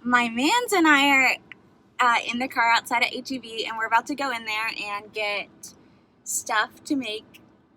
My mans and I are in the car outside at HEB, and we're about to go in there and get stuff to make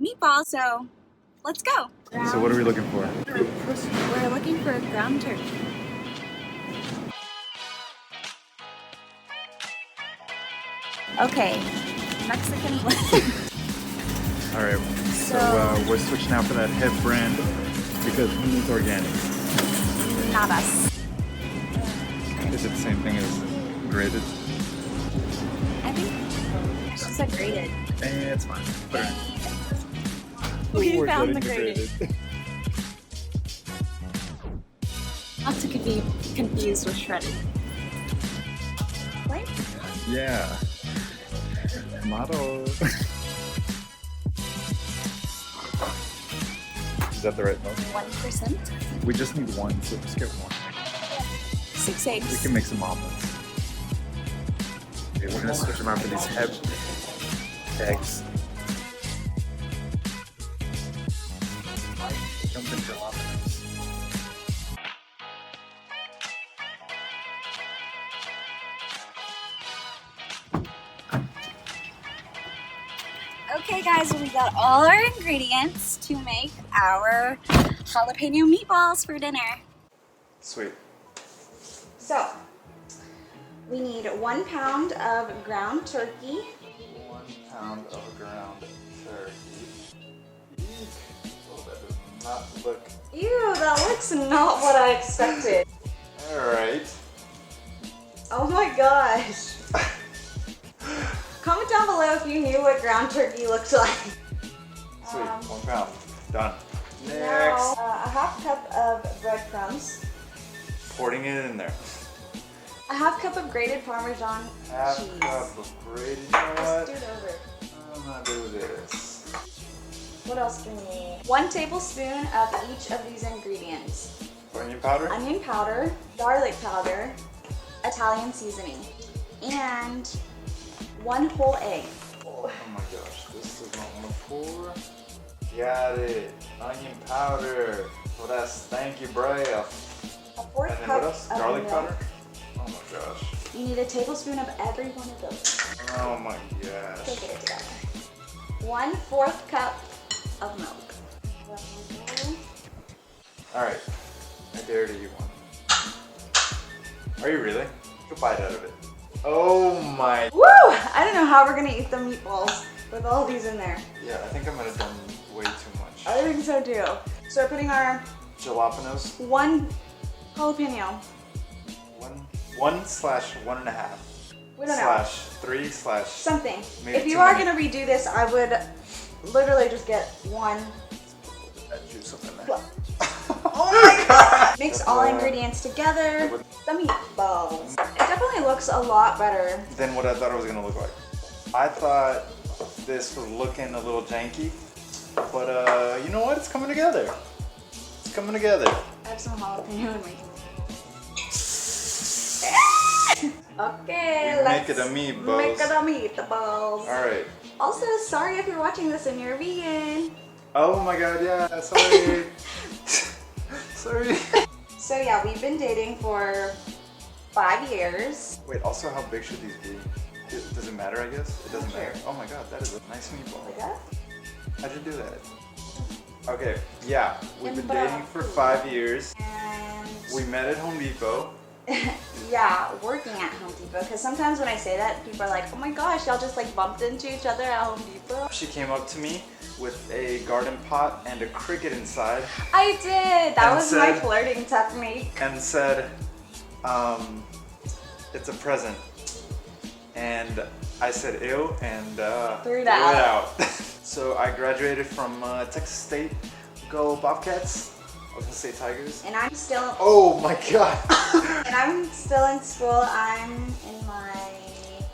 meatballs. So let's go. So what are we looking for? We're looking for a ground turkey. Okay, Mexican. All right, so we're switching out for that Head brand because he needs organic. Not us. Is it the same thing as grated? I think she said grated. It's fine. Put it We We're found the getting grated. Not to be confused with shredded. Right? Yeah. Model. Is that the right note? 1%. We just need one, so just get one. 6 eggs. We can make some omelets. Okay, we're gonna switch them out for these Head eggs. Jump into jalapeños. Okay guys, we got all our ingredients to make our jalapeno meatballs for dinner. Sweet. So, we need 1 pound of ground turkey. 1 pound of ground turkey. Oh, that does not look. Ew, that looks not what I expected. Alright. Oh my gosh. Comment down below if you knew what ground turkey looked like. Sweet, 1 pound. Done. Next. Now, a half cup of breadcrumbs. Pouring it in there. A half cup of grated Parmesan Half cheese. cup of grated. You know Just what? do it over. I'm gonna do this. What else do we need? 1 tablespoon of each of these ingredients. Onion powder? Onion powder, garlic powder, Italian seasoning, and 1 whole egg. Oh my gosh, this is not want to pour. Got it. Onion powder. Well, that's thank you, Bray. A 4th And then cup what else? of Garlic milk. powder? Oh my gosh. You need a tablespoon of every one of those. Oh my So gosh. get it together. 1/4 cup of milk. Alright. I dare to eat one. Are you really? Take a bite out of it. Oh my. Woo! I don't know how we're gonna eat the meatballs with all these in there. Yeah, I think I might have done way too much. I think so too. So we're putting our Jalapenos. 1 jalapeno. 1/1.5. We don't know. /3/ Something. Maybe If you too are many. gonna redo this, I would literally just get 1. That juice up in there. Oh my god! Mix all ingredients together. The meatballs. It definitely looks a lot better. Than what I thought it was gonna look like. I thought this was looking a little janky, but you know what? It's coming together. It's coming together. I have some jalapeno in my Okay, let's Make it a meatballs. make it a meatballs. All right. Also, sorry if you're watching this and you're vegan. Oh my god, yeah. Sorry. Sorry. So yeah, we've been dating for 5 years. Wait. Also, how big should these be? Does it matter? I guess it doesn't Sure. matter. Oh my god, that is a nice meatball. Like that? How'd you do that? Okay. Yeah, we've been In dating for Brazil. 5 years. And We met at Home Depot. yeah, working at Home Depot. Because sometimes when I say that, people are like, "Oh my gosh, y'all just like bumped into each other at Home Depot." She came up to me with a garden pot and a cricket inside I did. That And was my said- flirting technique. and said, it's a present. And I said ew and Threw it it out. out. So I graduated from Texas State. Go Bobcats. I was gonna say Tigers. And I'm still Oh my god. And I'm still in school. I'm in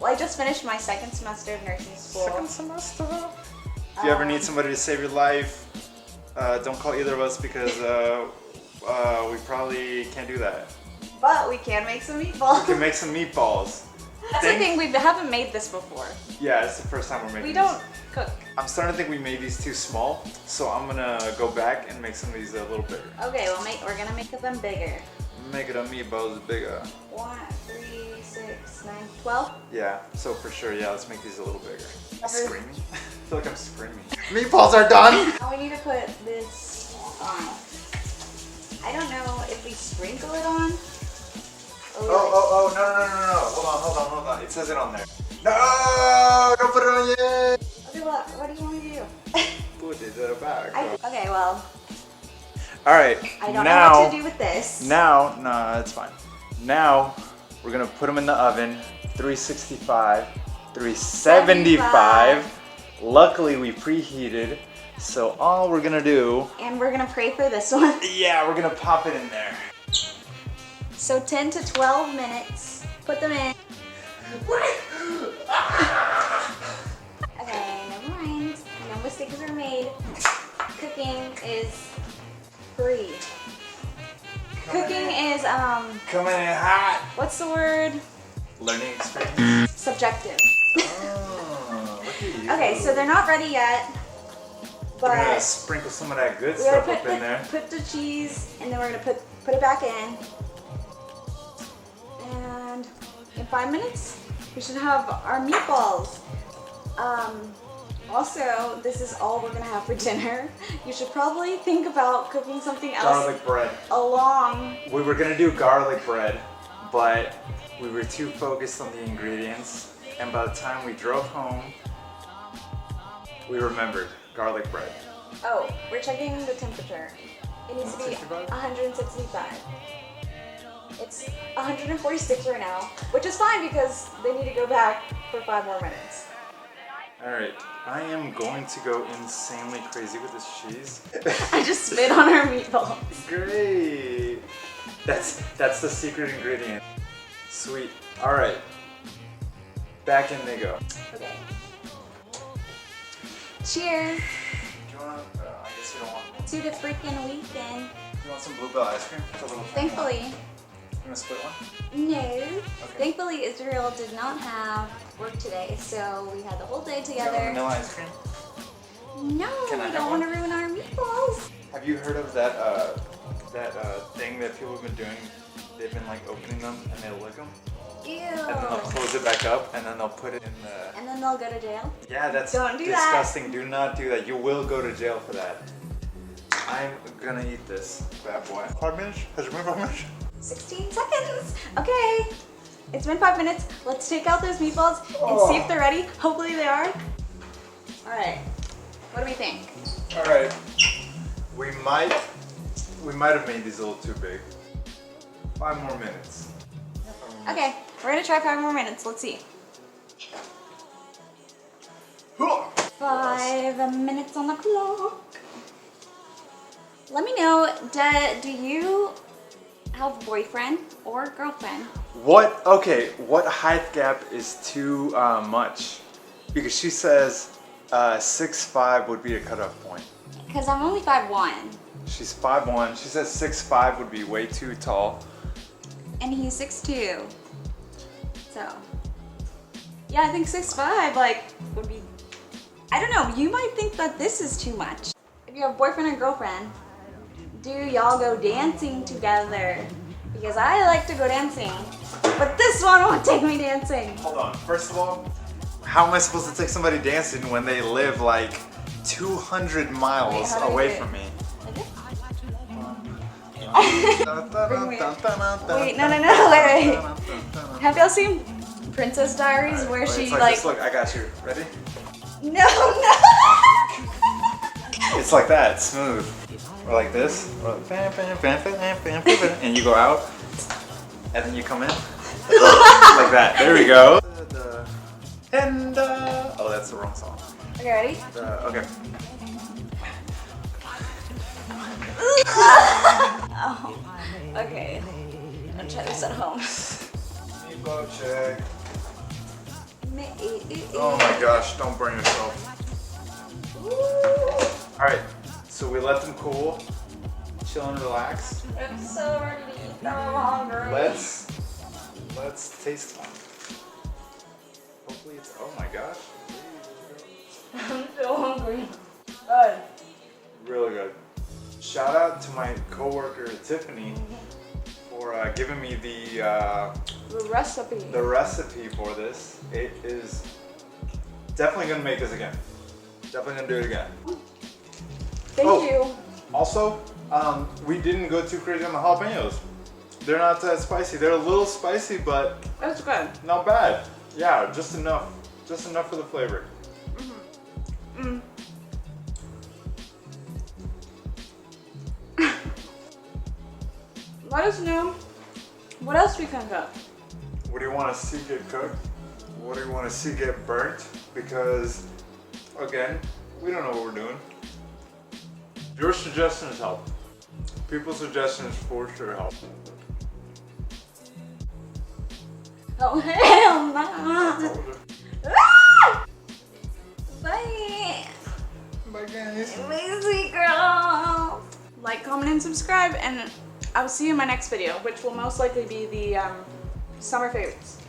I just finished my 2nd semester of nursing school. Second semester. If you ever need somebody to save your life, don't call either of us because we probably can't do that. But we can make some meatballs. We can make some meatballs. That's the thing, we haven't made this before. Yeah, it's the first time we're making We these. don't cook. I'm starting to think we made these too small, so I'm gonna go back and make some of these a little bigger. Okay, we're gonna make them bigger. Make it a meatballs bigger. 1, 3, 6, 9, 12. Yeah, so for sure, yeah, let's make these a little bigger. Screaming? I feel like I'm screaming. Meatballs are done! Now we need to put this on. I don't know if we sprinkle it on. Oh, no. Hold on. It says it on there. No! Don't put it on yet! Okay, what do you want me to do? Put it back. Okay, well. Alright, I don't know what to do with this. Now, no, that's fine. Now, we're gonna put them in the oven, 365, 375. Luckily, we preheated, so all we're gonna do... And we're gonna pray for this one. Yeah, we're gonna pop it in there. So 10 to 12 minutes. Put them in. Okay, never mind. No mistakes are made. Cooking is free. Cooking is, Coming in hot. what's the word? Learning experience. Subjective. Oh, look at you. Okay, so they're not ready yet, We're gonna but sprinkle some of that good we're gonna stuff up in there. put the cheese, and then we're gonna put it back in. And in 5 minutes, we should have our meatballs. Also, this is all we're gonna have for dinner. You should probably think about cooking something else Garlic bread. along. We were gonna do garlic bread, but we were too focused on the ingredients, and by the time we drove home, we remembered garlic bread. Oh, we're checking the temperature. It needs to be 165? 165. It's 146 right now, which is fine because they need to go back for 5 more minutes. Alright, I am going to go insanely crazy with this cheese. I just spit on our meatballs. Great! That's the secret ingredient. Sweet. Alright. Back in they go. Okay. Cheers Do you want, I guess you don't want, to the freaking weekend. you want some Bluebell ice cream? It's a little tiny one. Thankfully, You want to split one? no. Thankfully, Israel did not have work today, so we had the whole day Do you want together. vanilla ice cream? No, Can I we have don't one? want to ruin our meatballs. Have you heard of that thing that people have been doing? They've been like opening them and they'll lick them, Ew. and then they'll close it back up, and then they'll put it in the. And then they'll go to jail. Yeah, that's Don't do that. disgusting. Do not do that. You will go to jail for that. I'm gonna eat this bad boy. 5 minutes? Has it been 5 minutes? 16 seconds. Okay. It's been 5 minutes. Let's take out those meatballs and see if they're ready. Hopefully they are. All right. What do we think? All right. We might have made these a little too big. 5 more minutes. Okay, we're gonna try 5 more minutes. Let's see. 5 minutes on the clock. Let me know, do you have a boyfriend or girlfriend? What? Okay. What height gap is too much? Because she says 6'5" would be a cutoff point. Because I'm only 5'1", She's 5'1". She says 6'5" would be way too tall. and he's 6'2". So, yeah, I think 6'5", like, would be, I don't know, you might think that this is too much. If you have a boyfriend and girlfriend, do y'all go dancing together? Because I like to go dancing, but this one won't take me dancing. Hold on. First of all, how am I supposed to take somebody dancing when they live like 200 miles Wait, how do away we do from me? Like this? Wait, no, wait. Have y'all seen Princess Diaries where she it's like, like this. Look, I got you. Ready? No. It's like that, smooth. Or like this. Or like, and you go out, and then you come in. Like that. There we go. And oh, that's the wrong song. Okay, ready? Okay. Oh, okay. I'll try this at home. Meatball check. Oh my gosh, don't burn yourself. Alright, so we let them cool, chill and relax. I'm so ready to eat. I'm hungry. Let's taste one. Hopefully it's, oh my gosh. I'm so hungry. Good. Really good. Shout out to my coworker Tiffany for for giving me the recipe for this. It is definitely gonna make this again. Definitely gonna do it again. Thank you. Also, we didn't go too crazy on the jalapenos. They're not that spicy. They're a little spicy, but That's good. not bad. Yeah, just enough. Just enough for the flavor. Let us know what else we can cook. What do you want to see get cooked? What do you want to see get burnt? Because, again, we don't know what we're doing. Your suggestions help. People's suggestions for sure help. Oh hell no! Ah! Bye. Bye guys. Lazy girl. Like, comment, and subscribe, and I will see you in my next video, which will most likely be the summer favorites.